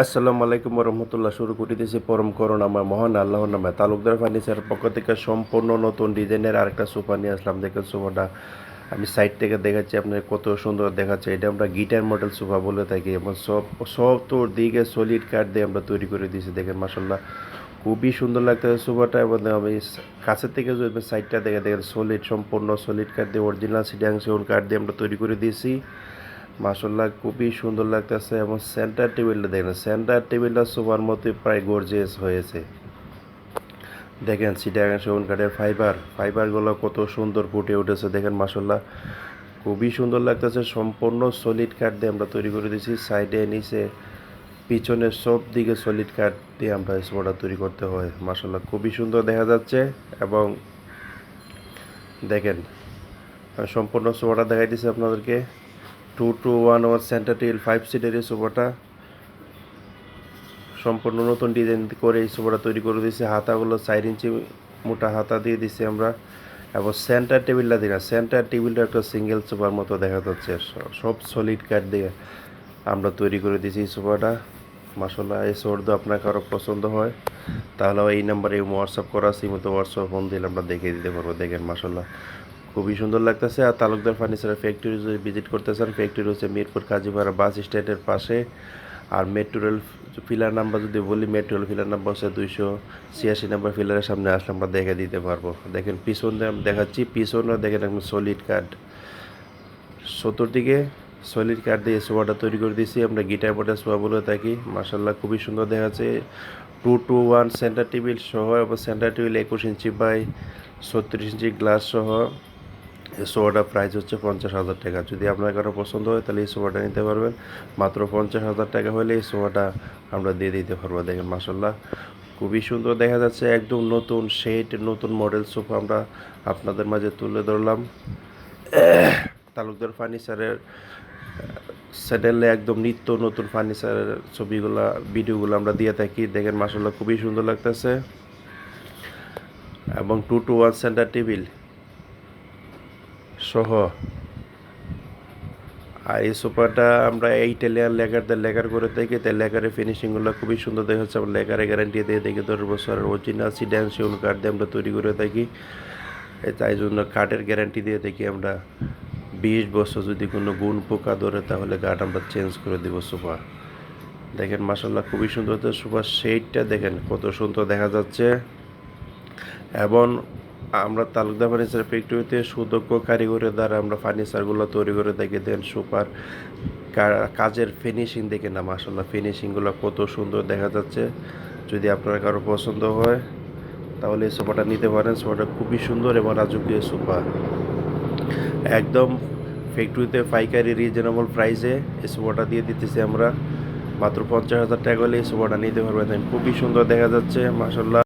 আসসালামু আলাইকুম রহমতুল্লাহ। শুরু করিতেছি পরম করুণাময় মহান আল্লাহর নামে। তালুকদার ফার্নিচারের পক্ষ থেকে সম্পূর্ণ নতুন ডিজাইনের আরেকটা সোফা নিয়ে আসলাম। দেখেন সোফাটা আমি সাইড থেকে দেখাচ্ছি, আপনার কত সুন্দর দেখাচ্ছে। এটা আমরা গিটার মডেল সোফা বলে থাকি এবং সব সব তোর দিকে সলিড কাঠ দিয়ে আমরা তৈরি করে দিয়েছি। দেখেন মাসাল্লাহ খুবই সুন্দর লাগতেছে সোফাটা। এবং আমি কাছের থেকে যদি সাইডটা দেখে দেখেন সলিড, সম্পূর্ণ সলিড কাঠ দিয়ে অরিজিনাল সিডিয়াং সেগুন কাঠ দিয়ে আমরা তৈরি করে দিয়েছি। মাশাআল্লাহ খুবই সুন্দর লাগতেছে। এবং সেন্টার টেবিলটা দেখেন, সেন্টার টেবিলটা সোফার মতোই প্রায় গর্জিয়াস হয়েছে। দেখেন চিটাগাং সেগুন কাঠের ফাইবারগুলো কত সুন্দর ফুটে উঠেছে। দেখেন মাশাআল্লাহ খুবই সুন্দর লাগতেছে। সম্পূর্ণ সলিড কাঠ দিয়ে আমরা তৈরি করে দিয়েছি। সাইডে নিচে পিছনে সব দিকে সলিড কাঠ দিয়ে আমরা সোফাটা তৈরি করতে হয়। মাশাআল্লাহ খুবই সুন্দর দেখা যাচ্ছে। এবং দেখেন আমি সম্পূর্ণ সোফাটা দেখাই দিচ্ছি আপনাদেরকে। 2-2-1 সেন্টার টেবিল 5 সিটের এই সোফাটা সম্পূর্ণ নতুন ডিজাইন করে এই সোফাটা তৈরি করে দিয়েছি। হাতাগুলো 4 ইঞ্চি মোটা হাতা দিয়ে দিছি আমরা। এবং সেন্টার টেবিলটা দিই না, সেন্টার টেবিলটা একটা সিঙ্গেল সোফার মতো দেখা যাচ্ছে। সব সলিড কাঠ দিয়ে আমরা তৈরি করে দিয়েছি এই সোফাটা। মাসাল্লাহ এই সোফাটা আপনার কারো পছন্দ হয় তাহলে এই নাম্বারে হোয়াটসঅ্যাপ করা আছে, এই মতো হোয়াটসঅ্যাপ ফোন দিলে আমরা দেখিয়ে দিতে পারবো। দেখেন মাসাল্লাহ খুবই সুন্দর লাগতেছে। আর তালুকদার ফার্নিচারের ফ্যাক্টরি যদি ভিজিট করতে চান, ফ্যাক্টরি হচ্ছে মিরপুর কাজীপাড়া বাস স্ট্যান্ডের পাশে। আর মেট্রো রেল ফিলার নাম্বার যদি বলি, মেট্রো রেল ফিলার নাম্বার হচ্ছে 286 নাম্বার ফিলারের সামনে আসলে আমরা দেখে দিতে পারবো। দেখেন পিছনে আমি দেখাচ্ছি, পিছনে দেখেন একদম সলিড কাঠ, চতুর্দিকে সলিড কাঠ দিয়ে সোফাটা তৈরি করে দিয়েছি। আমরা গিটার মডেল সোফা বলে থাকি। মার্শাল্লাহ খুবই সুন্দর দেখাচ্ছে। 2-2-1 সেন্টার টেবিল সহ এবং centre table 21 inch by 36 inch glass সহ এই সোফাটার প্রাইস হচ্ছে 50,000 টাকা। যদি আপনার কারো পছন্দ হয় তাহলে এই সোফাটা নিতে পারবেন। মাত্র 50,000 টাকা হলে এই সোফাটা আমরা দিয়ে দিতে পারবো। দেখেন মাসাল্লাহ খুবই সুন্দর দেখা যাচ্ছে। একদম নতুন শেড, নতুন মডেল সোফা আমরা আপনাদের মাঝে তুলে ধরলাম। তালুকদার ফার্নিচারের চ্যানেলে একদম নিত্য নতুন ফার্নিচারের ছবিগুলা ভিডিওগুলো আমরা দিয়ে থাকি। দেখেন মাসাল্লাহ খুবই সুন্দর লাগতেছে। এবং 2-2-1 সেন্টার টেবিল সহ আর এই সোফাটা আমরা এই ইটালিয়ান লেকার করে থাকি। তাই লেকারের ফিনিশিংগুলো খুবই সুন্দর দেখা যাচ্ছে। আমরা লেকারে গ্যারান্টি দিয়ে দেখি 10 বছরের অরিজিনাল সিডান সেগুন কাঠ দিয়ে আমরা তৈরি করে থাকি। তাই জন্য কাঠের গ্যারান্টি দিয়ে থাকি আমরা 20 বছর। যদি কোনো গুণ পোকা ধরে তাহলে কাঠ আমরা চেঞ্জ করে দেবো সোফা। দেখেন মাসাল্লাহ খুবই সুন্দর হচ্ছে সোফার শেডটা, দেখেন কত সুন্দর দেখা যাচ্ছে। এবং আমরা তালুকদার ফার্নিচার ফ্যাক্টরিতে সুদক্ষ কারিগরের দ্বারা আমরা ফার্নিচারগুলো তৈরি করে থাকি। দেন সুপার কাজের ফিনিশিং দেখে না মাসাল্লাহ ফিনিশিংগুলো কত সুন্দর দেখা যাচ্ছে। যদি আপনার কারো পছন্দ হয় তাহলে এই সোফাটা নিতে পারেন। সোফাটা খুবই সুন্দর এবং রাজকীয় সোফা। একদম ফ্যাক্টরিতে পাইকারি রিজনেবল প্রাইসে এই সোফাটা দিয়ে দিতেছি আমরা। মাত্র 50,000 টাকা হলে এই সোফাটা নিতে পারবেন। খুবই সুন্দর দেখা যাচ্ছে মাসাল্লাহ।